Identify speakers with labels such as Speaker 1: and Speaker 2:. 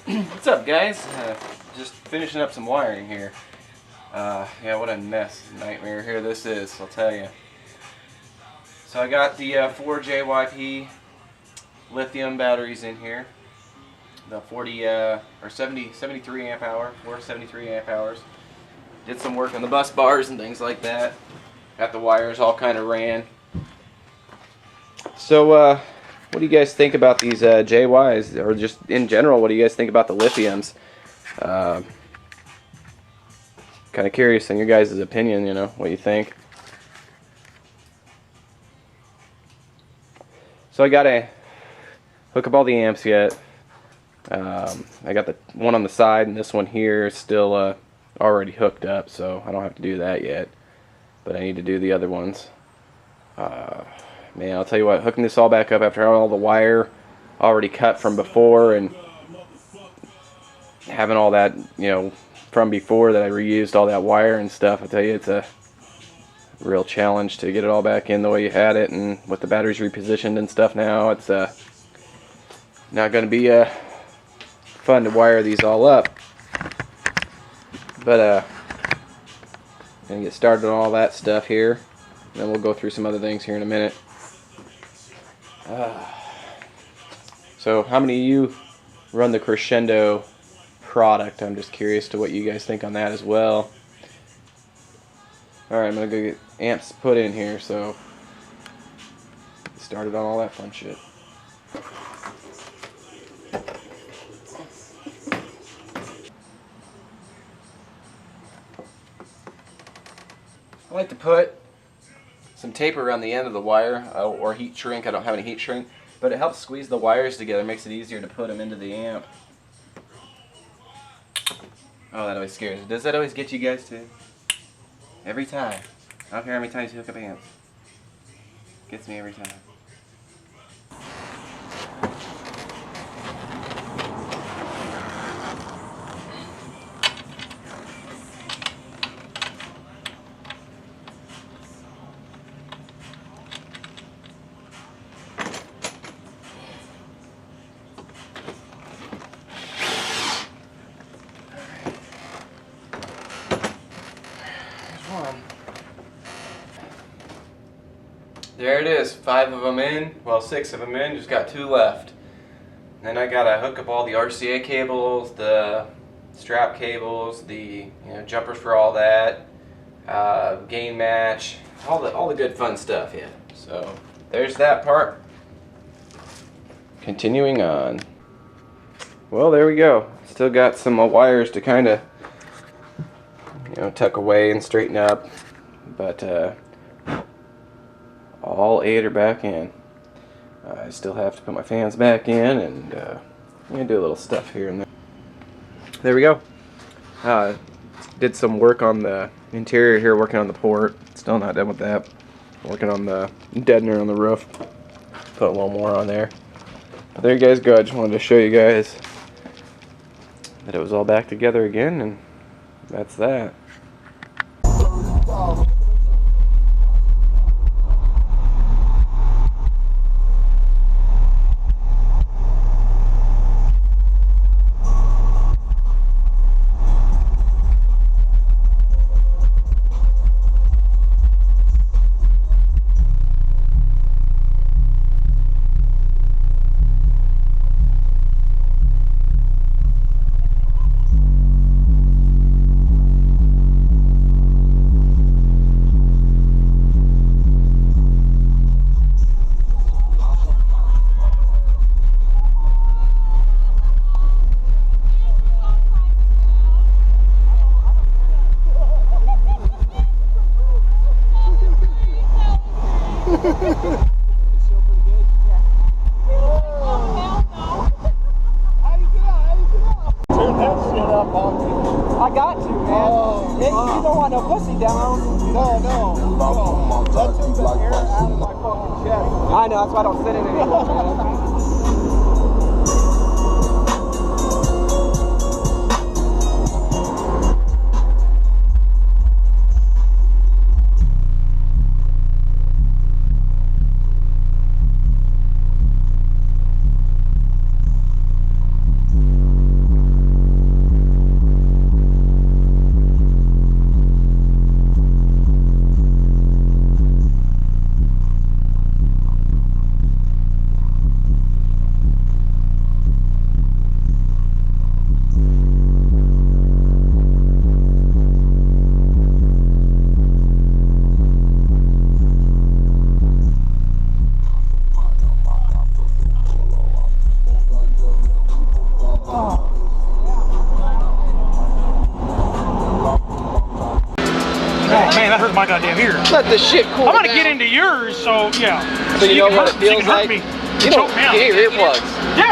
Speaker 1: What's up, guys? Just finishing up some wiring here. Yeah, what a mess, nightmare here this is, I'll tell you. So I got the 4 JYP lithium batteries in here. The 73 amp hour, 473 amp hours. Did some work on the bus bars and things like that. Got the wires all kind of ran. So, what do you guys think about these JYs, or just in general, what do you guys think about the lithiums? Kind of curious in your guys' opinion, you know, what you think. So I gotta hook up all the amps yet. I got the one on the side, and this one here is still already hooked up, so I don't have to do that yet. But I need to do the other ones. Man, I'll tell you what, hooking this all back up after all the wire already cut from before, and having all that, you know, from before that I reused all that wire and stuff, I tell you, it's a real challenge to get it all back in the way you had it, and with the batteries repositioned and stuff now, it's not going to be fun to wire these all up. But gonna get started on all that stuff here, and then we'll go through some other things here in a minute. So how many of you run the Crescendo product? I'm just curious to what you guys think on that as well. Alright, I'm gonna go get amps put in here, so get started on all that fun shit. I like to put some tape around the end of the wire, or heat shrink. I don't have any heat shrink, but it helps squeeze the wires together, makes it easier to put them into the amp. Oh, that always scares me. Does that always get you guys too? Every time. I don't care how many times you hook up amps. Gets me every time. There it is, 5 of them in, well 6 of them in, just got 2 left. Then I gotta hook up all the RCA cables, the strap cables, the jumpers for all that, gain match, all the good fun stuff, yeah. So there's that part. Continuing on. Well, there we go. Still got some wires to kind of tuck away and straighten up, but all 8 are back in. I still have to put my fans back in, and I'm gonna do a little stuff here and there. There we go. Did some work on the interior here, working on the port. Still not done with that. Working on the deadener on the roof. Put a little more on there. But there you guys go. I just wanted to show you guys that it was all back together again, and that's that.
Speaker 2: I got to, man. You don't want no pussy down. No. That took the air out of my fucking chest. I know, that's why I don't sit in it anymore, man.
Speaker 3: my goddamn ear.
Speaker 2: Let the shit cool
Speaker 3: I'm gonna
Speaker 2: down.
Speaker 3: get into yours, so yeah.
Speaker 2: So you know
Speaker 3: can
Speaker 2: what
Speaker 3: hurt-
Speaker 2: it feels
Speaker 3: you can hurt
Speaker 2: like?
Speaker 3: me.
Speaker 2: You
Speaker 3: Choke me out.
Speaker 2: get your earplugs.